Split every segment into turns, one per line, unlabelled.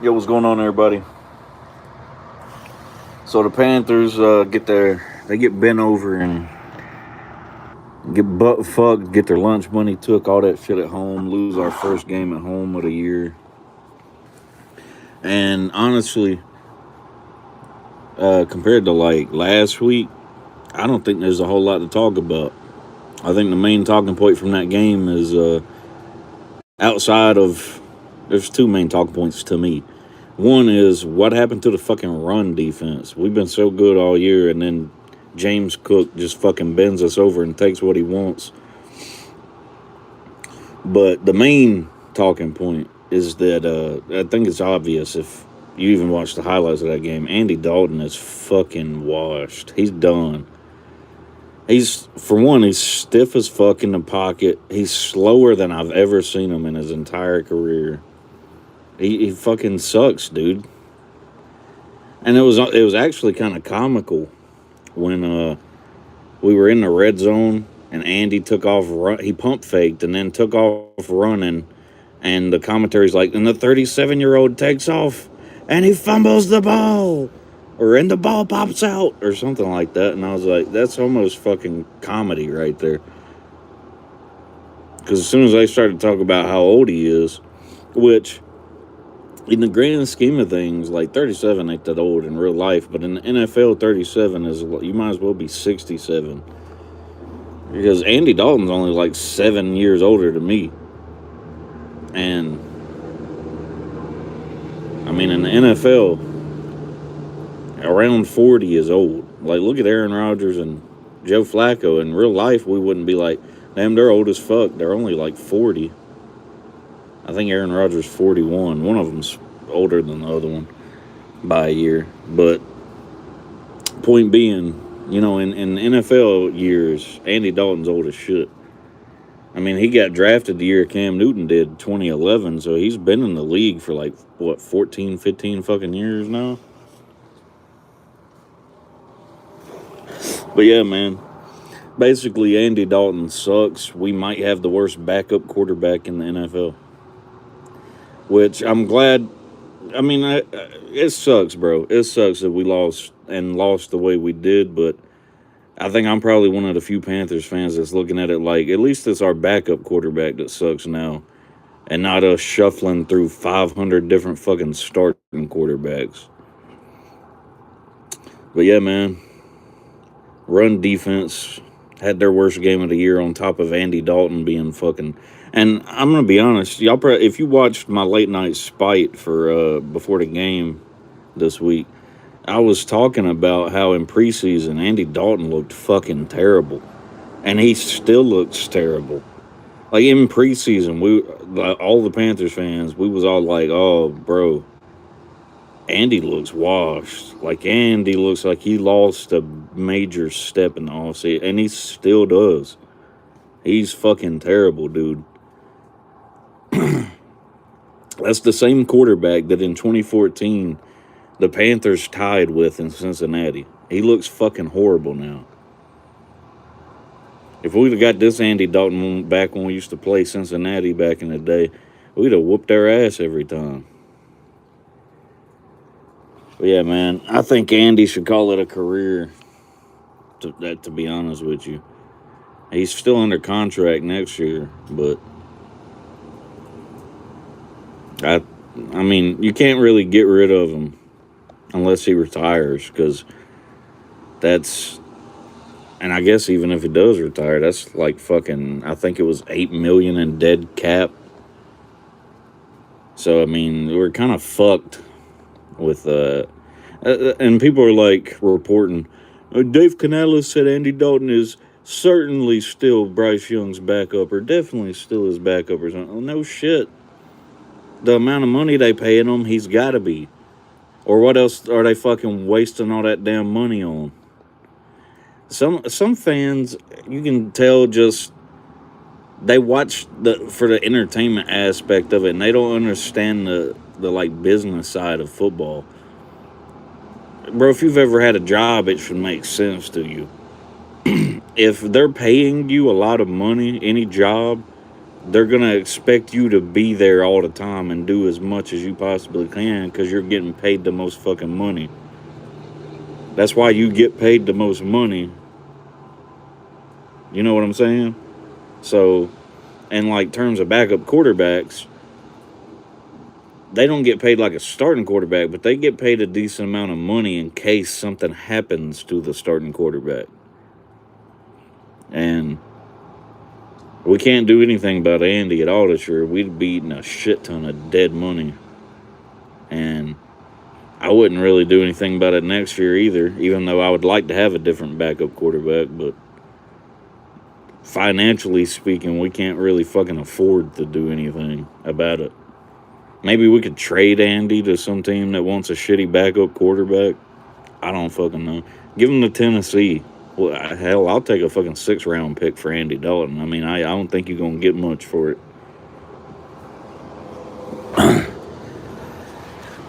Yo, what's going on, everybody? So the Panthers they get bent over and get butt fucked, get their lunch money took, all that shit at home, lose our first game at home of the year. And honestly, compared to like last week, I don't think there's a whole lot to talk about. I think the main talking point from that game is outside of there's two main talking points to me. One is what happened to the fucking run defense. We've been so good all year, and then James Cook just fucking bends us over and takes what he wants. But the main talking point is that I think it's obvious if you even watch the highlights of that game. Andy Dalton is fucking washed. He's done. He's stiff as fuck in the pocket. He's slower than I've ever seen him in his entire career. He fucking sucks, dude. And it was actually kind of comical when we were in the red zone and Andy took off he pump faked and then took off running, and the commentary's like, and the 37-year-old takes off and he fumbles the ball, and the ball pops out or something like that. And I was like, that's almost fucking comedy right there. Because as soon as they started to talk about how old he is, which in the grand scheme of things, like 37 ain't that old in real life, but in the NFL, 37 is, you might as well be 67. Because Andy Dalton's only like 7 years older than me. And, I mean, in the NFL, around 40 is old. Like, look at Aaron Rodgers and Joe Flacco. In real life, we wouldn't be like, damn, they're old as fuck. They're only like 40. I think Aaron Rodgers 41. One of them's older than the other one by a year. But point being, in NFL years, Andy Dalton's old as shit. I mean, he got drafted the year Cam Newton did, 2011, so he's been in the league for like, 14, 15 fucking years now? But yeah, man. Basically, Andy Dalton sucks. We might have the worst backup quarterback in the NFL. Which I'm glad. I mean, it sucks, bro. It sucks that we lost the way we did, but I think I'm probably one of the few Panthers fans that's looking at it like, at least it's our backup quarterback that sucks now, and not us shuffling through 500 different fucking starting quarterbacks. But yeah, man. Run defense had their worst game of the year on top of Andy Dalton being fucking. And I'm gonna be honest, y'all. If you watched my late night spite for before the game this week, I was talking about how in preseason Andy Dalton looked fucking terrible, and he still looks terrible. Like in preseason, all the Panthers fans, we was all like, "Oh, bro, Andy looks washed. Like Andy looks like he lost a major step in the offseason, and he still does. He's fucking terrible, dude." That's the same quarterback that in 2014 the Panthers tied with in Cincinnati. He looks fucking horrible now. If we'd have got this Andy Dalton back when we used to play Cincinnati back in the day, we'd have whooped their ass every time. But yeah, man, I think Andy should call it a career, to be honest with you. He's still under contract next year, but I mean, you can't really get rid of him unless he retires, because and I guess even if he does retire, that's like fucking, I think it was $8 million in dead cap. So I mean, we're kind of fucked with and people are like reporting, Dave Canales said Andy Dalton is certainly still Bryce Young's backup, or definitely still his backup or something. Oh, no shit. The amount of money they paying him, he's got to be. Or what else are they fucking wasting all that damn money on? Some fans, you can tell, just they watch for the entertainment aspect of it, and they don't understand the like business side of football. Bro, if you've ever had a job, it should make sense to you. If they're paying you a lot of money, any job, they're going to expect you to be there all the time and do as much as you possibly can because you're getting paid the most fucking money. That's why you get paid the most money. You know what I'm saying? So, in like terms of backup quarterbacks, they don't get paid like a starting quarterback, but they get paid a decent amount of money in case something happens to the starting quarterback. And we can't do anything about Andy at all this year. We'd be eating a shit ton of dead money. And I wouldn't really do anything about it next year either, even though I would like to have a different backup quarterback. But financially speaking, we can't really fucking afford to do anything about it. Maybe we could trade Andy to some team that wants a shitty backup quarterback. I don't fucking know. Give him to Tennessee. Well, hell, I'll take a fucking 6th-round pick for Andy Dalton. I mean, I don't think you're going to get much for it.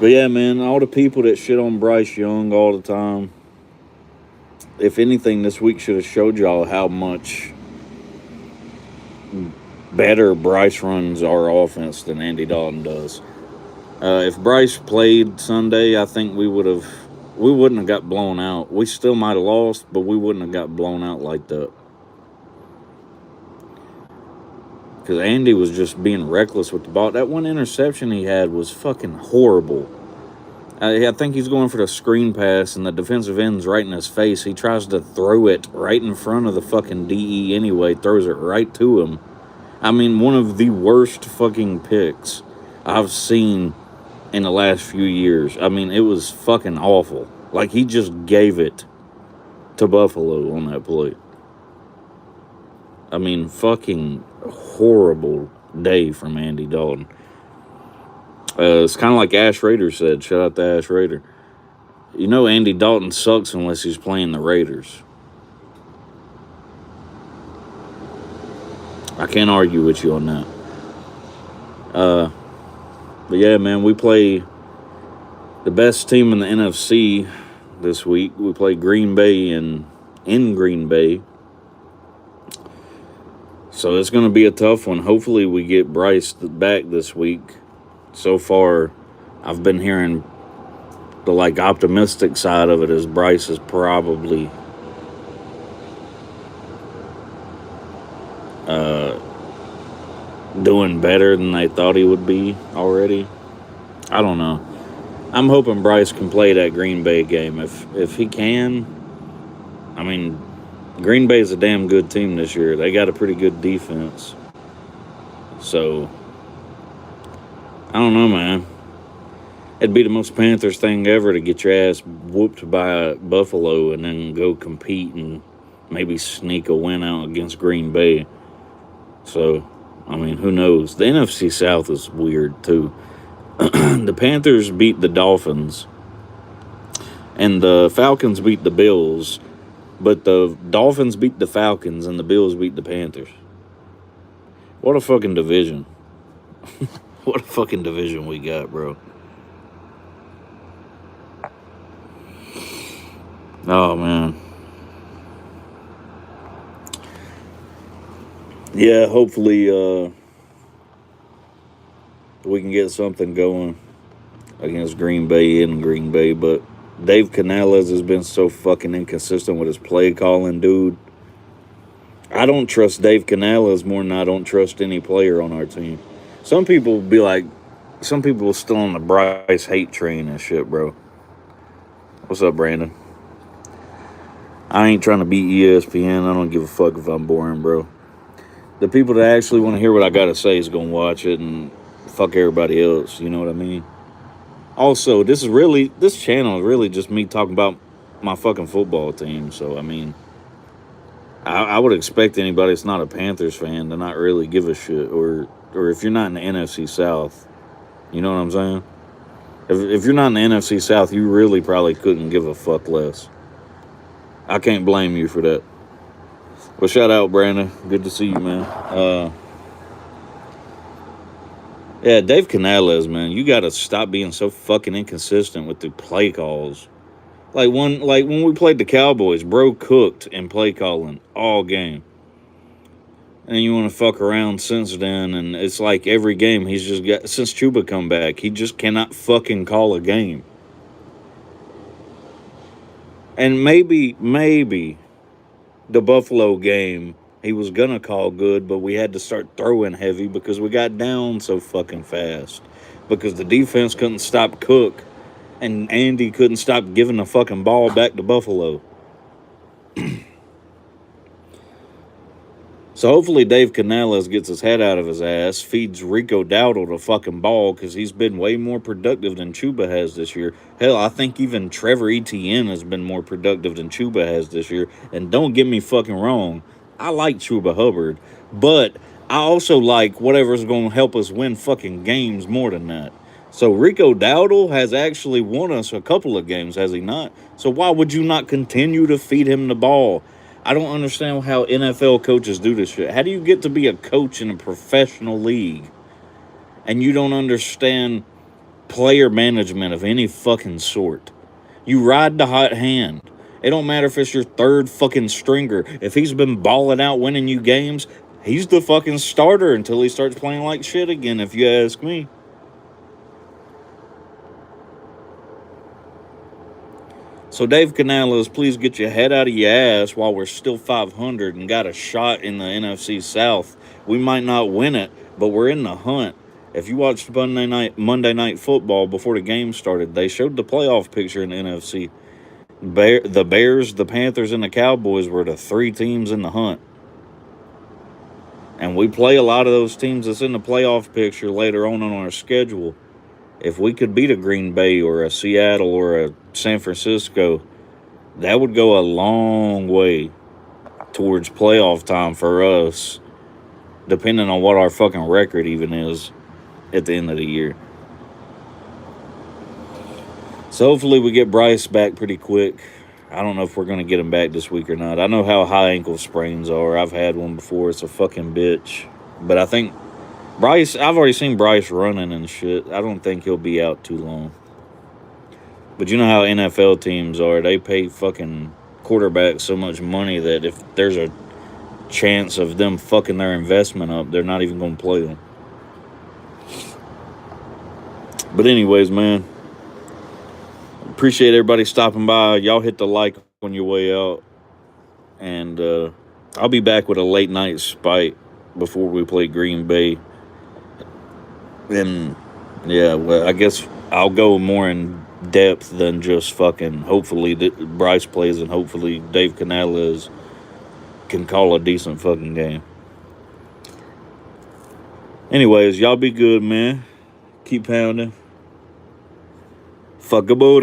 But yeah, man, all the people that shit on Bryce Young all the time, if anything, this week should have showed y'all how much better Bryce runs our offense than Andy Dalton does. If Bryce played Sunday, I think we wouldn't have got blown out. We still might have lost, but we wouldn't have got blown out like that. Because Andy was just being reckless with the ball. That one interception he had was fucking horrible. I think he's going for the screen pass, and the defensive end's right in his face. He tries to throw it right in front of the fucking DE anyway, throws it right to him. I mean, one of the worst fucking picks I've seen in the last few years. I mean, it was fucking awful. Like, he just gave it to Buffalo on that play. I mean, fucking horrible day from Andy Dalton. It's kind of like Ash Raider said. Shout out to Ash Raider. You know Andy Dalton sucks unless he's playing the Raiders. I can't argue with you on that. But yeah, man, we play the best team in the NFC this week. We play Green Bay in Green Bay. So it's going to be a tough one. Hopefully we get Bryce back this week. So far, I've been hearing the optimistic side of it is Bryce is probably doing better than they thought he would be already. I don't know. I'm hoping Bryce can play that Green Bay game. If he can, I mean, Green Bay is a damn good team this year. They got a pretty good defense. So, I don't know, man. It'd be the most Panthers thing ever to get your ass whooped by Buffalo and then go compete and maybe sneak a win out against Green Bay. So, I mean, who knows? The NFC South is weird, too. The Panthers beat the Dolphins, and the Falcons beat the Bills, but the Dolphins beat the Falcons, and the Bills beat the Panthers. What a fucking division. What a fucking division we got, bro. Oh, man. Yeah, hopefully we can get something going against Green Bay in Green Bay. But Dave Canales has been so fucking inconsistent with his play calling, dude. I don't trust Dave Canales more than I don't trust any player on our team. Some people be like, some people are still on the Bryce hate train and shit, bro. What's up, Brandon? I ain't trying to beat ESPN. I don't give a fuck if I'm boring, bro. The people that actually want to hear what I got to say is going to watch it and fuck everybody else. You know what I mean? Also, this channel is really just me talking about my fucking football team. So, I mean, I would expect anybody that's not a Panthers fan to not really give a shit. Or if you're not in the NFC South, you know what I'm saying? If you're not in the NFC South, you really probably couldn't give a fuck less. I can't blame you for that. Well, shout out, Brandon. Good to see you, man. Yeah, Dave Canales, man, you got to stop being so fucking inconsistent with the play calls. Like when we played the Cowboys, bro cooked in play calling all game. And you want to fuck around since then, and it's like every game he's just got, since Chuba come back, he just cannot fucking call a game. And maybe the Buffalo game he was gonna call good, but we had to start throwing heavy because we got down so fucking fast. Because the defense couldn't stop Cook, and Andy couldn't stop giving the fucking ball back to Buffalo. So hopefully Dave Canales gets his head out of his ass, feeds Rico Dowdle the fucking ball, because he's been way more productive than Chuba has this year. Hell, I think even Trevor Etienne has been more productive than Chuba has this year. And don't get me fucking wrong, I like Chuba Hubbard, but I also like whatever's going to help us win fucking games more than that. So Rico Dowdle has actually won us a couple of games, has he not? So why would you not continue to feed him the ball? I don't understand how NFL coaches do this shit. How do you get to be a coach in a professional league and you don't understand player management of any fucking sort? You ride the hot hand. It don't matter if it's your third fucking stringer. If he's been balling out winning you games, he's the fucking starter until he starts playing like shit again, if you ask me. So Dave Canales, please get your head out of your ass while we're still 500 and got a shot in the NFC South. We might not win it, but we're in the hunt. If you watched Monday Night Football before the game started, they showed the playoff picture in the NFC. The Bears, the Panthers, and the Cowboys were the three teams in the hunt. And we play a lot of those teams that's in the playoff picture later on our schedule. If we could beat a Green Bay or a Seattle or a San Francisco, that would go a long way towards playoff time for us, depending on what our fucking record even is at the end of the year. So hopefully we get Bryce back pretty quick. I don't know if we're going to get him back this week or not. I know how high ankle sprains are. I've had one before. It's a fucking bitch. But I think Bryce, I've already seen Bryce running and shit. I don't think he'll be out too long. But you know how NFL teams are. They pay fucking quarterbacks so much money that if there's a chance of them fucking their investment up, they're not even going to play them. But anyways, man, appreciate everybody stopping by. Y'all hit the like on your way out. And I'll be back with a late night spite before we play Green Bay. And yeah, well, I guess I'll go more in depth than just fucking hopefully Bryce plays and hopefully Dave Canales can call a decent fucking game. Anyways, y'all be good, man. Keep pounding. Fuck a booty.